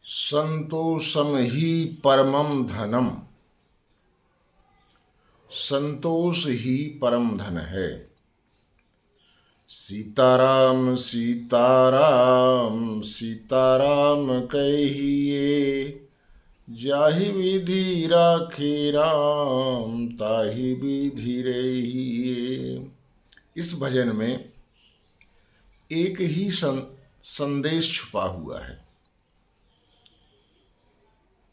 संतोषम ही परमम धनम। संतोष ही परम धन है। सीताराम सीताराम सीताराम कहिए, जाहि विधि राखे राम ताहि विधि रहिए। इस भजन में एक ही संदेश छुपा हुआ है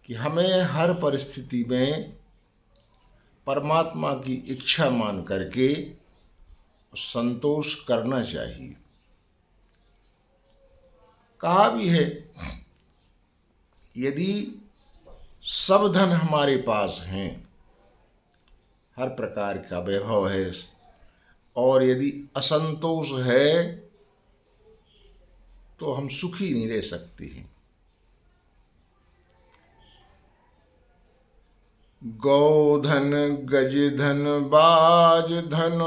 कि हमें हर परिस्थिति में परमात्मा की इच्छा मान करके संतोष करना चाहिए। कहा भी है, यदि सब धन हमारे पास हैं, हर प्रकार का वैभव है, और यदि असंतोष है तो हम सुखी नहीं रह सकते हैं। गौधन गजधन बाज धन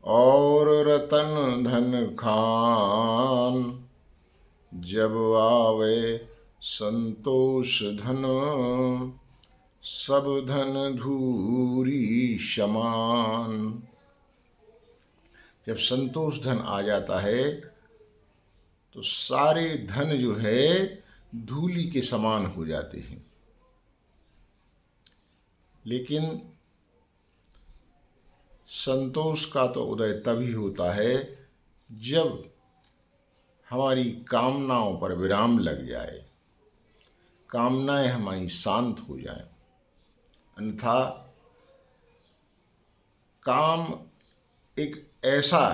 और रतन धन खान, जब आवे संतोष धन सब धन धूरी समान। जब संतोष धन आ जाता है तो सारे धन जो है धूली के समान हो जाते हैं। लेकिन संतोष का तो उदय तभी होता है जब हमारी कामनाओं पर विराम लग जाए, कामनाएं हमारी शांत हो जाएं। अन्यथा काम एक ऐसा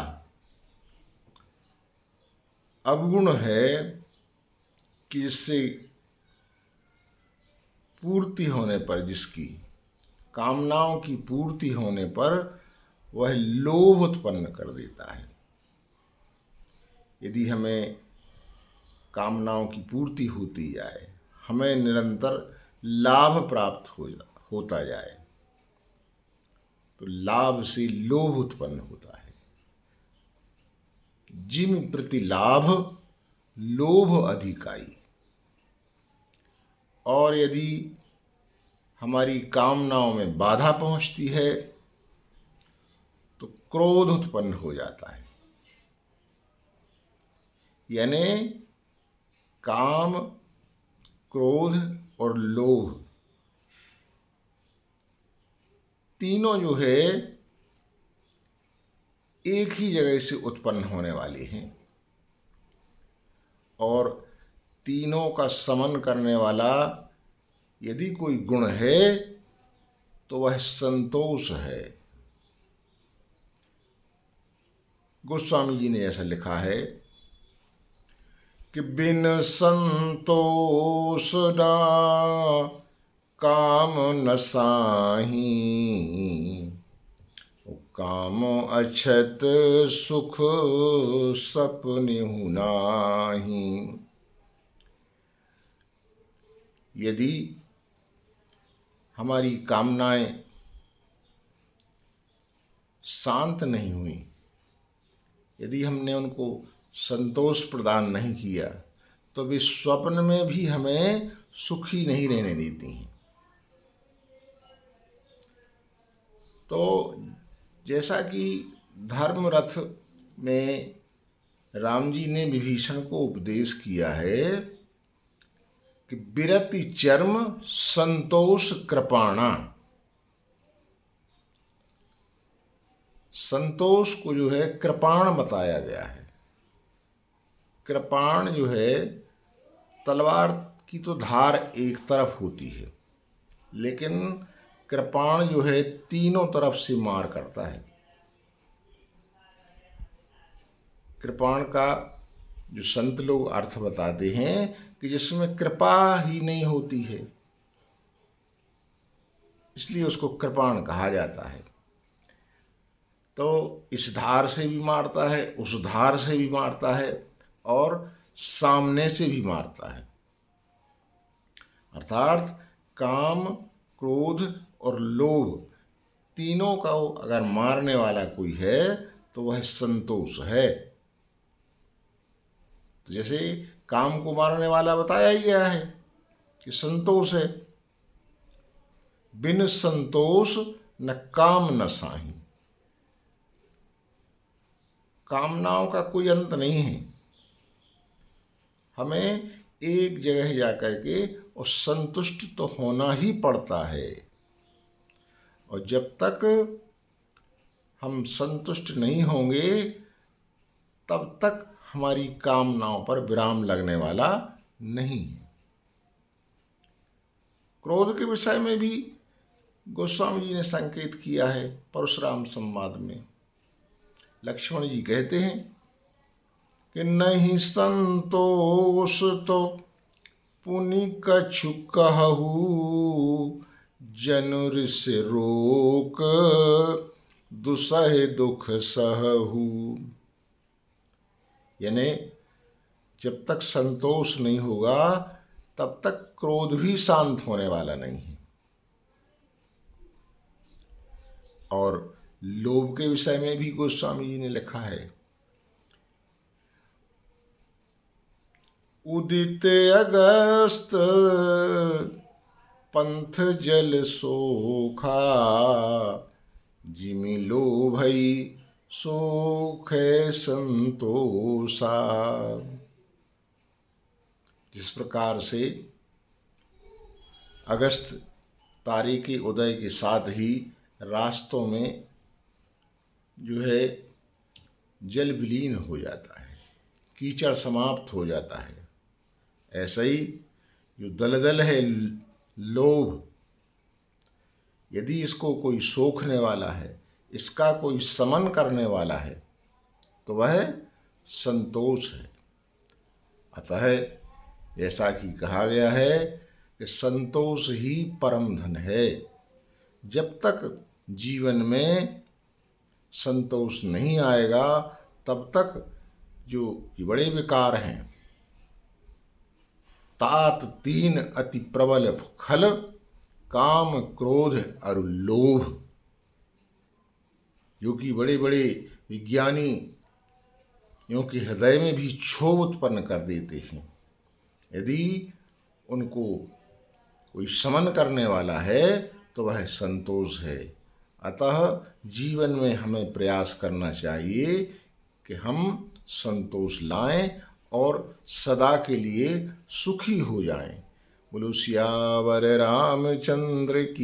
अवगुण है कि जिससे पूर्ति होने पर, जिसकी कामनाओं की पूर्ति होने पर वह लोभ उत्पन्न कर देता है। यदि हमें कामनाओं की पूर्ति होती जाए, हमें निरंतर लाभ प्राप्त होता जाए, तो लाभ से लोभ उत्पन्न होता है। जिम प्रति लाभ लोभ अधिकाई। और यदि हमारी कामनाओं में बाधा पहुंचती है तो क्रोध उत्पन्न हो जाता है। यानी काम, क्रोध और लोभ तीनों जो है एक ही जगह से उत्पन्न होने वाले हैं, और तीनों का समन करने वाला यदि कोई गुण है तो वह संतोष है। गोस्वामी जी ने ऐसा लिखा है कि बिन संतोष ना काम न साही, काम अछत सुख सपनेहु नाही। यदि हमारी कामनाएं शांत नहीं हुई, यदि हमने उनको संतोष प्रदान नहीं किया, तो वे स्वप्न में भी हमें सुखी नहीं रहने देती हैं। तो जैसा कि धर्मरथ में राम जी ने विभीषण को उपदेश किया है कि विरति चर्म संतोष कृपाणा। संतोष को जो है कृपाण बताया गया है। कृपाण जो है, तलवार की तो धार एक तरफ होती है, लेकिन कृपाण जो है तीनों तरफ से मार करता है। कृपाण का जो संत लोग अर्थ बताते हैं कि जिसमें कृपा ही नहीं होती है, इसलिए उसको कृपाण कहा जाता है। तो इस धार से भी मारता है, उस धार से भी मारता है, और सामने से भी मारता है। अर्थात काम, क्रोध और लोभ तीनों का अगर मारने वाला कोई है तो वह संतोष है। तो जैसे काम को मारने वाला बताया ही गया है कि संतोष है। बिन संतोष न काम न साही। कामनाओं का कोई अंत नहीं है। हमें एक जगह जाकर के और संतुष्ट तो होना ही पड़ता है, और जब तक हम संतुष्ट नहीं होंगे तब तक हमारी कामनाओं पर विराम लगने वाला नहीं है। क्रोध के विषय में भी गोस्वामी जी ने संकेत किया है परशुराम संवाद में। लक्ष्मण जी कहते हैं कि नहीं संतोष तो पुनि कछु कहू, जनुर से रोक दुसह दुख सहू। यानी जब तक संतोष नहीं होगा तब तक क्रोध भी शांत होने वाला नहीं है। और लोभ के विषय में भी गोस्वामी जी ने लिखा है, उदित अगस्त पंथ जल सोखा, जिमि लोभई सुख संतोषा। जिस प्रकार से अगस्त तारे के उदय के साथ ही रास्तों में जो है जल विलीन हो जाता है, कीचड़ समाप्त हो जाता है, ऐसा ही जो दलदल है लोभ, यदि इसको कोई सोखने वाला है, इसका कोई समन करने वाला है, तो वह संतोष है। अतः जैसा कि कहा गया है कि संतोष ही परम धन है। जब तक जीवन में संतोष नहीं आएगा तब तक जो बड़े विकार हैं, तात तीन अति प्रबल खल, काम क्रोध और लोभ, जो कि बड़े बड़े विज्ञानियों के हृदय में भी क्षोभ उत्पन्न कर देते हैं, यदि उनको कोई शमन करने वाला है तो वह संतोष है। अतः जीवन में हमें प्रयास करना चाहिए कि हम संतोष लाएं और सदा के लिए सुखी हो जाएं। बोलो सियावर रामचंद्र की।